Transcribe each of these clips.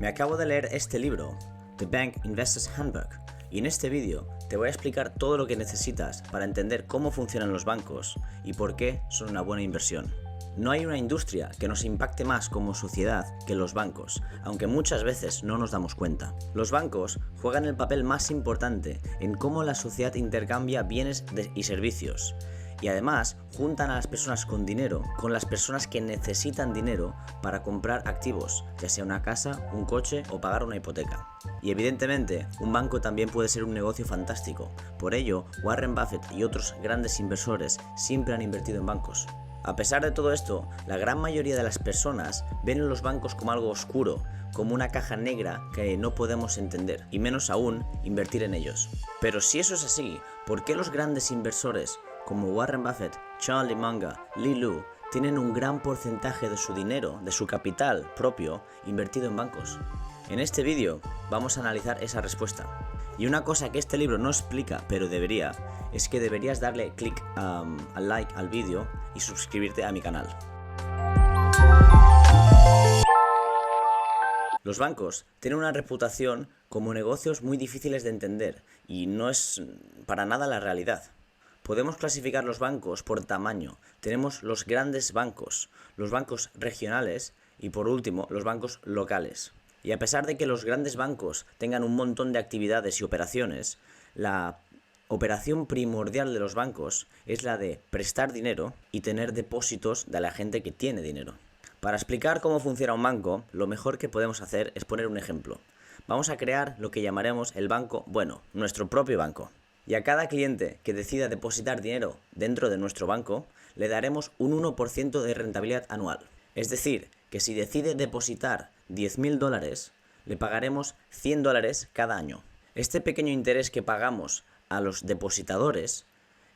Me acabo de leer este libro, The Bank Investor's Handbook, y en este vídeo te voy a explicar todo lo que necesitas para entender cómo funcionan los bancos y por qué son una buena inversión. No hay una industria que nos impacte más como sociedad que los bancos, aunque muchas veces no nos damos cuenta. Los bancos juegan el papel más importante en cómo la sociedad intercambia bienes y servicios. Y además juntan a las personas con dinero con las personas que necesitan dinero para comprar activos, ya sea una casa, un coche o pagar una hipoteca. Y evidentemente, un banco también puede ser un negocio fantástico. Por ello, Warren Buffett y otros grandes inversores siempre han invertido en bancos. A pesar de todo esto, la gran mayoría de las personas ven a los bancos como algo oscuro, como una caja negra que no podemos entender, y menos aún invertir en ellos. Pero si eso es así, ¿por qué los grandes inversores como Warren Buffett, Charlie Munger, Li Lu tienen un gran porcentaje de su dinero, de su capital propio, invertido en bancos? En este vídeo vamos a analizar esa respuesta. Y una cosa que este libro no explica, pero debería, es que deberías darle clic al like al vídeo y suscribirte a mi canal. Los bancos tienen una reputación como negocios muy difíciles de entender y no es para nada la realidad. Podemos clasificar los bancos por tamaño. Tenemos los grandes bancos, los bancos regionales y por último los bancos locales. Y a pesar de que los grandes bancos tengan un montón de actividades y operaciones, la operación primordial de los bancos es la de prestar dinero y tener depósitos de la gente que tiene dinero. Para explicar cómo funciona un banco, lo mejor que podemos hacer es poner un ejemplo. Vamos a crear lo que llamaremos el banco bueno, nuestro propio banco. Y a cada cliente que decida depositar dinero dentro de nuestro banco, le daremos un 1% de rentabilidad anual. Es decir, que si decide depositar $10.000, le pagaremos $100 cada año. Este pequeño interés que pagamos a los depositadores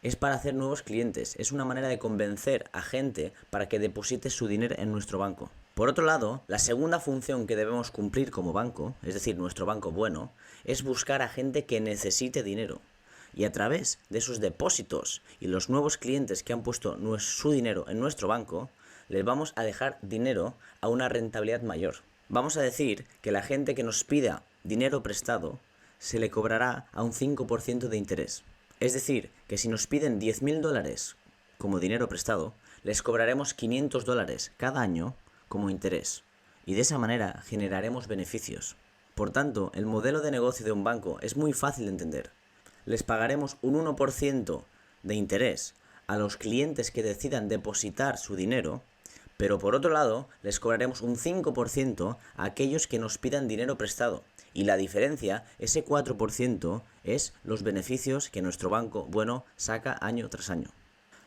es para hacer nuevos clientes, es una manera de convencer a gente para que deposite su dinero en nuestro banco. Por otro lado, la segunda función que debemos cumplir como banco, es decir, nuestro banco bueno, es buscar a gente que necesite dinero. Y a través de esos depósitos y los nuevos clientes que han puesto su dinero en nuestro banco, les vamos a dejar dinero a una rentabilidad mayor. Vamos a decir que la gente que nos pida dinero prestado se le cobrará a un 5% de interés. Es decir, que si nos piden $10.000 como dinero prestado, les cobraremos $500 cada año como interés. Y de esa manera generaremos beneficios. Por tanto, el modelo de negocio de un banco es muy fácil de entender. Les pagaremos un 1% de interés a los clientes que decidan depositar su dinero, pero por otro lado les cobraremos un 5% a aquellos que nos pidan dinero prestado. Y la diferencia, ese 4%, es los beneficios que nuestro banco bueno saca año tras año.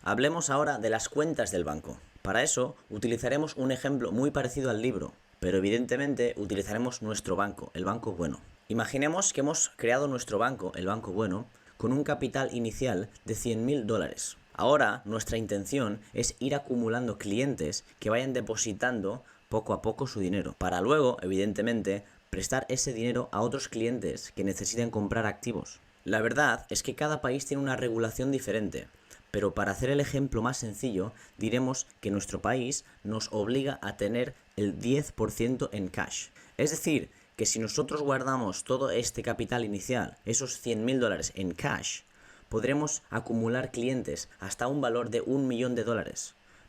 Hablemos ahora de las cuentas del banco. Para eso utilizaremos un ejemplo muy parecido al libro, pero evidentemente utilizaremos nuestro banco, el banco bueno. Imaginemos que hemos creado nuestro banco, el banco bueno, con un capital inicial de $100.000. Ahora nuestra intención es ir acumulando clientes que vayan depositando poco a poco su dinero, para luego, evidentemente, prestar ese dinero a otros clientes que necesiten comprar activos. La verdad es que cada país tiene una regulación diferente, pero para hacer el ejemplo más sencillo, diremos que nuestro país nos obliga a tener el 10% en cash. Es decir, que si nosotros guardamos todo este capital inicial, esos $100.000 en cash, podremos acumular clientes hasta un valor de $1 millón.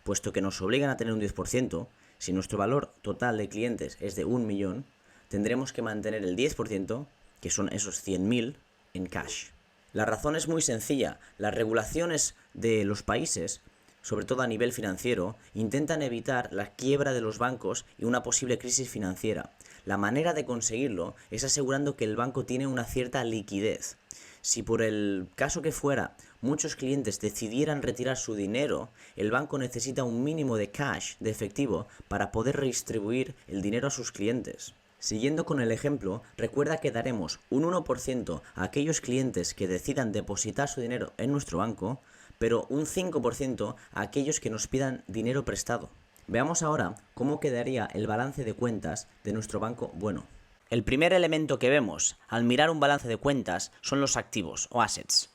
Puesto que nos obligan a tener un 10%, si nuestro valor total de clientes es de 1 millón, tendremos que mantener el 10%, que son esos 100.000, en cash. La razón es muy sencilla. Las regulaciones de los países, sobre todo a nivel financiero, intentan evitar la quiebra de los bancos y una posible crisis financiera. La manera de conseguirlo es asegurando que el banco tiene una cierta liquidez. Si por el caso que fuera muchos clientes decidieran retirar su dinero, el banco necesita un mínimo de cash, de efectivo, para poder redistribuir el dinero a sus clientes. Siguiendo con el ejemplo, recuerda que daremos un 1% a aquellos clientes que decidan depositar su dinero en nuestro banco, pero un 5% a aquellos que nos pidan dinero prestado. Veamos ahora cómo quedaría el balance de cuentas de nuestro banco bueno. El primer elemento que vemos al mirar un balance de cuentas son los activos o assets.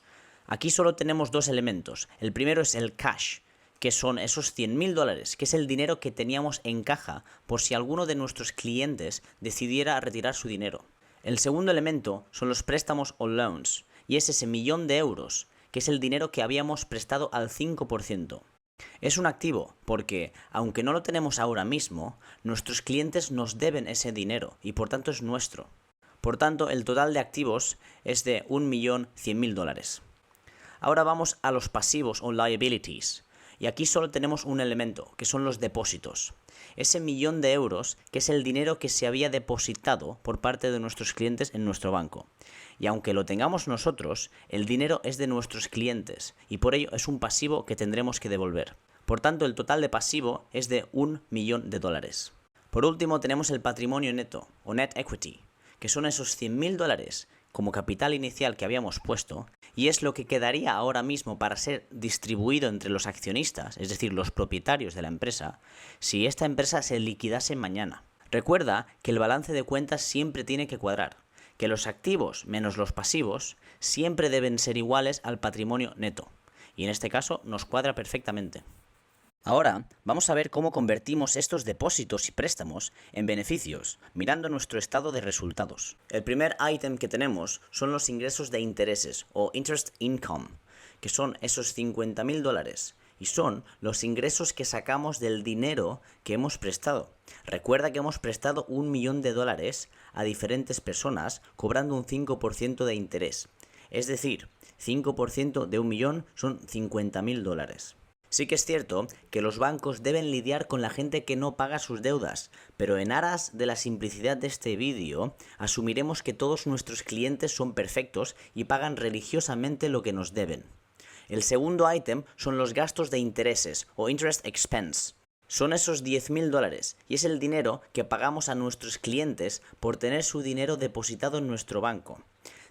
Aquí solo tenemos dos elementos. El primero es el cash, que son esos 100.000 dólares, que es el dinero que teníamos en caja por si alguno de nuestros clientes decidiera retirar su dinero. El segundo elemento son los préstamos o loans, y es ese 1.000.000 de euros, que es el dinero que habíamos prestado al 5%. Es un activo porque, aunque no lo tenemos ahora mismo, nuestros clientes nos deben ese dinero y por tanto es nuestro. Por tanto, el total de activos es de 1.100.000 dólares. Ahora vamos a los pasivos o liabilities. Y aquí solo tenemos un elemento, que son los depósitos. Ese 1.000.000 de euros, que es el dinero que se había depositado por parte de nuestros clientes en nuestro banco. Y aunque lo tengamos nosotros, el dinero es de nuestros clientes y por ello es un pasivo que tendremos que devolver. Por tanto, el total de pasivo es de 1.000.000 de dólares. Por último, tenemos el patrimonio neto o net equity, que son esos 100.000 dólares como capital inicial que habíamos puesto, y es lo que quedaría ahora mismo para ser distribuido entre los accionistas, es decir, los propietarios de la empresa, si esta empresa se liquidase mañana. Recuerda que el balance de cuentas siempre tiene que cuadrar, que los activos menos los pasivos siempre deben ser iguales al patrimonio neto, y en este caso nos cuadra perfectamente. Ahora vamos a ver cómo convertimos estos depósitos y préstamos en beneficios, mirando nuestro estado de resultados. El primer ítem que tenemos son los ingresos de intereses o interest income, que son esos 50.000 dólares, y son los ingresos que sacamos del dinero que hemos prestado. Recuerda que hemos prestado 1.000.000 de dólares a diferentes personas cobrando un 5% de interés. Es decir, 5% de 1.000.000 son 50.000 dólares. Sí que es cierto que los bancos deben lidiar con la gente que no paga sus deudas, pero en aras de la simplicidad de este vídeo, asumiremos que todos nuestros clientes son perfectos y pagan religiosamente lo que nos deben. El segundo ítem son los gastos de intereses o interest expense. Son esos 10.000 dólares y es el dinero que pagamos a nuestros clientes por tener su dinero depositado en nuestro banco.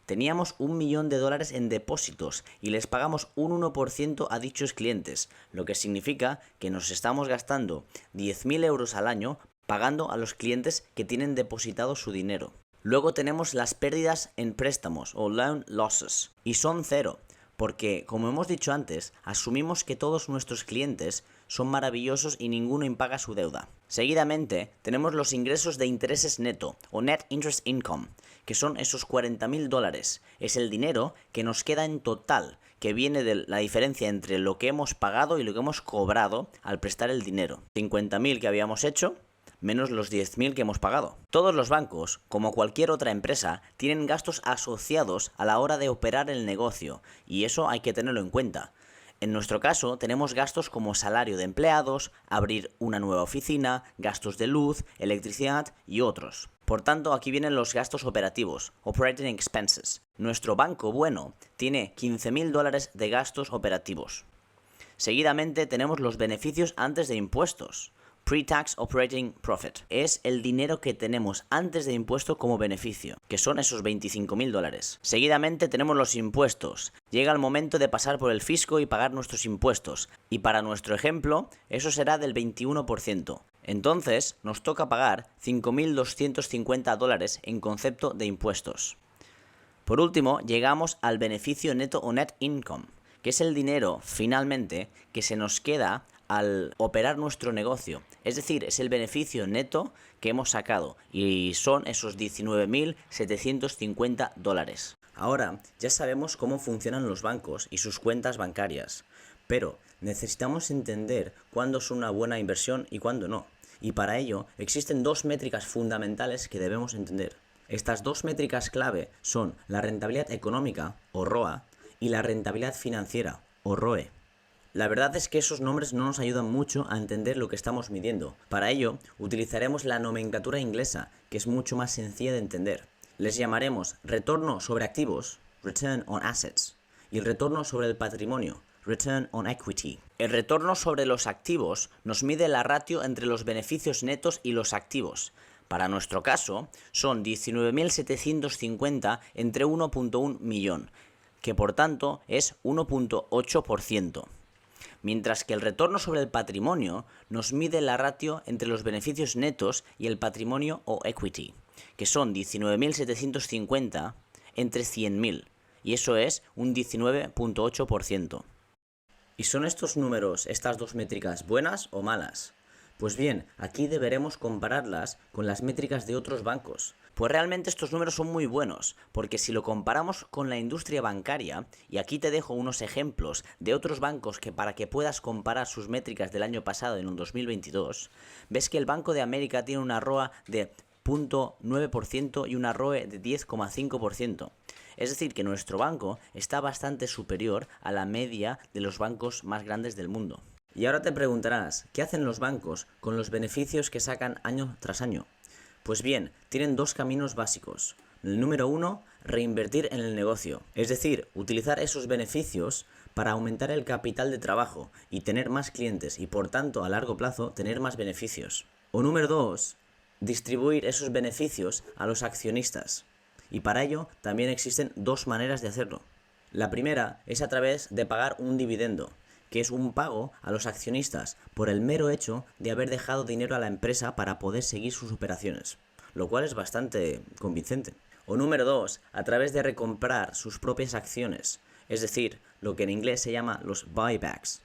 Teníamos 1.000.000 de dólares en depósitos y les pagamos un 1% a dichos clientes, lo que significa que nos estamos gastando 10.000 euros al año pagando a los clientes que tienen depositado su dinero. Luego tenemos las pérdidas en préstamos o loan losses y son cero, porque como hemos dicho antes, asumimos que todos nuestros clientes son maravillosos y ninguno impaga su deuda. Seguidamente tenemos los ingresos de intereses neto o net interest income, que son esos 40.000 dólares. Es el dinero que nos queda en total, que viene de la diferencia entre lo que hemos pagado y lo que hemos cobrado al prestar el dinero. 50.000 que habíamos hecho menos los 10.000 que hemos pagado. Todos los bancos, como cualquier otra empresa, tienen gastos asociados a la hora de operar el negocio, y eso hay que tenerlo en cuenta. En nuestro caso, tenemos gastos como salario de empleados, abrir una nueva oficina, gastos de luz, electricidad y otros. Por tanto, aquí vienen los gastos operativos, operating expenses. Nuestro banco bueno tiene 15.000 dólares de gastos operativos. Seguidamente tenemos los beneficios antes de impuestos. Pre-tax operating profit. Es el dinero que tenemos antes de impuesto como beneficio, que son esos 25.000 dólares. Seguidamente tenemos los impuestos. Llega el momento de pasar por el fisco y pagar nuestros impuestos. Y para nuestro ejemplo, eso será del 21%. Entonces, nos toca pagar 5.250 dólares en concepto de impuestos. Por último, llegamos al beneficio neto o net income, que es el dinero, finalmente, que se nos queda al operar nuestro negocio. Es decir, es el beneficio neto que hemos sacado y son esos 19.750 dólares. Ahora ya sabemos cómo funcionan los bancos y sus cuentas bancarias, pero necesitamos entender cuándo es una buena inversión y cuándo no. Y para ello existen dos métricas fundamentales que debemos entender. Estas dos métricas clave son la rentabilidad económica o ROA y la rentabilidad financiera o ROE. La verdad es que esos nombres no nos ayudan mucho a entender lo que estamos midiendo. Para ello, utilizaremos la nomenclatura inglesa, que es mucho más sencilla de entender. Les llamaremos retorno sobre activos, return on assets, y el retorno sobre el patrimonio, return on equity. El retorno sobre los activos nos mide la ratio entre los beneficios netos y los activos. Para nuestro caso, son 19.750 entre 1.1 millón, que por tanto es 1.8%. Mientras que el retorno sobre el patrimonio nos mide la ratio entre los beneficios netos y el patrimonio o equity, que son 19.750 entre 100.000, y eso es un 19.8%. ¿Y son estos números, estas dos métricas, buenas o malas? Pues bien, aquí deberemos compararlas con las métricas de otros bancos. Pues realmente estos números son muy buenos, porque si lo comparamos con la industria bancaria, y aquí te dejo unos ejemplos de otros bancos que para que puedas comparar sus métricas del año pasado en un 2022, ves que el Banco de América tiene una ROA de 0,9% y una ROE de 10,5%. Es decir, que nuestro banco está bastante superior a la media de los bancos más grandes del mundo. Y ahora te preguntarás, ¿qué hacen los bancos con los beneficios que sacan año tras año? Pues bien, tienen dos caminos básicos. El número 1, reinvertir en el negocio, es decir, utilizar esos beneficios para aumentar el capital de trabajo y tener más clientes y por tanto a largo plazo tener más beneficios. O número 2, distribuir esos beneficios a los accionistas. Y para ello también existen dos maneras de hacerlo. La primera es a través de pagar un dividendo, que es un pago a los accionistas por el mero hecho de haber dejado dinero a la empresa para poder seguir sus operaciones, lo cual es bastante convincente. O número 2, a través de recomprar sus propias acciones, es decir, lo que en inglés se llama los buybacks,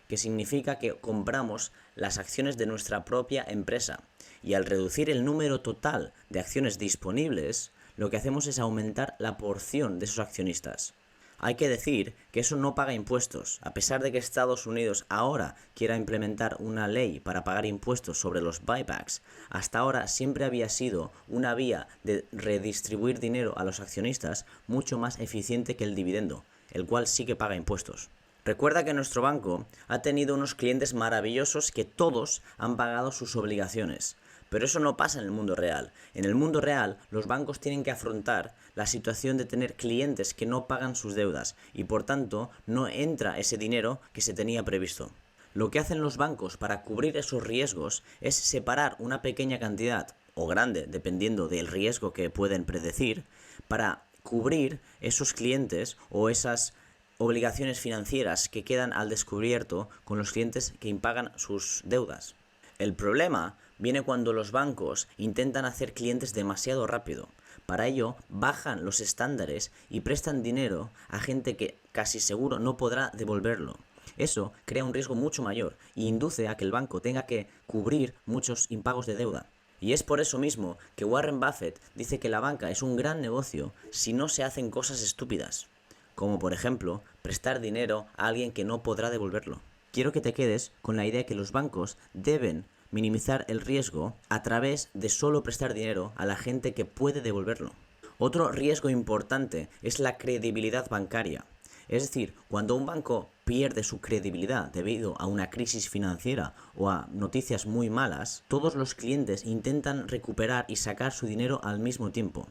que significa que compramos las acciones de nuestra propia empresa y al reducir el número total de acciones disponibles, lo que hacemos es aumentar la porción de esos accionistas. Hay que decir que eso no paga impuestos, a pesar de que Estados Unidos ahora quiera implementar una ley para pagar impuestos sobre los buybacks. Hasta ahora siempre había sido una vía de redistribuir dinero a los accionistas mucho más eficiente que el dividendo, el cual sí que paga impuestos. Recuerda que nuestro banco ha tenido unos clientes maravillosos que todos han pagado sus obligaciones. Pero eso no pasa en el mundo real. En el mundo real, los bancos tienen que afrontar la situación de tener clientes que no pagan sus deudas y por tanto no entra ese dinero que se tenía previsto. Lo que hacen los bancos para cubrir esos riesgos es separar una pequeña cantidad, o grande, dependiendo del riesgo que pueden predecir, para cubrir esos clientes o esas obligaciones financieras que quedan al descubierto con los clientes que impagan sus deudas. El problema viene cuando los bancos intentan hacer clientes demasiado rápido. Para ello, bajan los estándares y prestan dinero a gente que casi seguro no podrá devolverlo. Eso crea un riesgo mucho mayor e induce a que el banco tenga que cubrir muchos impagos de deuda. Y es por eso mismo que Warren Buffett dice que la banca es un gran negocio si no se hacen cosas estúpidas, como por ejemplo prestar dinero a alguien que no podrá devolverlo. Quiero que te quedes con la idea que los bancos deben minimizar el riesgo a través de solo prestar dinero a la gente que puede devolverlo. Otro riesgo importante es la credibilidad bancaria. Es decir, cuando un banco pierde su credibilidad debido a una crisis financiera o a noticias muy malas, todos los clientes intentan recuperar y sacar su dinero al mismo tiempo.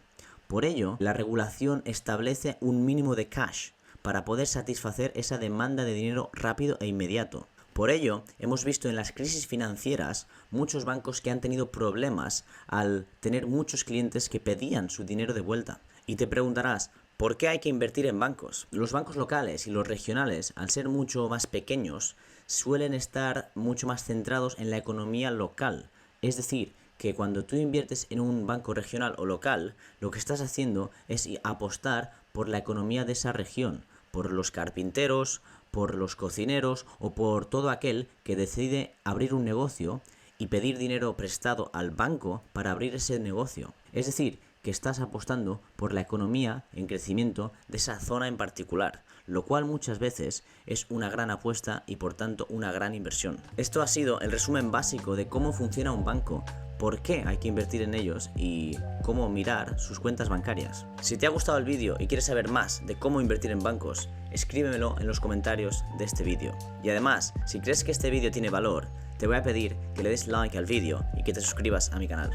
Por ello, la regulación establece un mínimo de cash para poder satisfacer esa demanda de dinero rápido e inmediato. Por ello, hemos visto en las crisis financieras muchos bancos que han tenido problemas al tener muchos clientes que pedían su dinero de vuelta. Y te preguntarás, ¿por qué hay que invertir en bancos? Los bancos locales y los regionales, al ser mucho más pequeños, suelen estar mucho más centrados en la economía local. Es decir, que cuando tú inviertes en un banco regional o local, lo que estás haciendo es apostar por la economía de esa región, por los carpinteros, por los cocineros o por todo aquel que decide abrir un negocio y pedir dinero prestado al banco para abrir ese negocio. Es decir, que estás apostando por la economía en crecimiento de esa zona en particular, lo cual muchas veces es una gran apuesta y por tanto una gran inversión. Esto ha sido el resumen básico de cómo funciona un banco, por qué hay que invertir en ellos y cómo mirar sus cuentas bancarias. Si te ha gustado el vídeo y quieres saber más de cómo invertir en bancos, escríbemelo en los comentarios de este vídeo. Y además, si crees que este vídeo tiene valor, te voy a pedir que le des like al vídeo y que te suscribas a mi canal.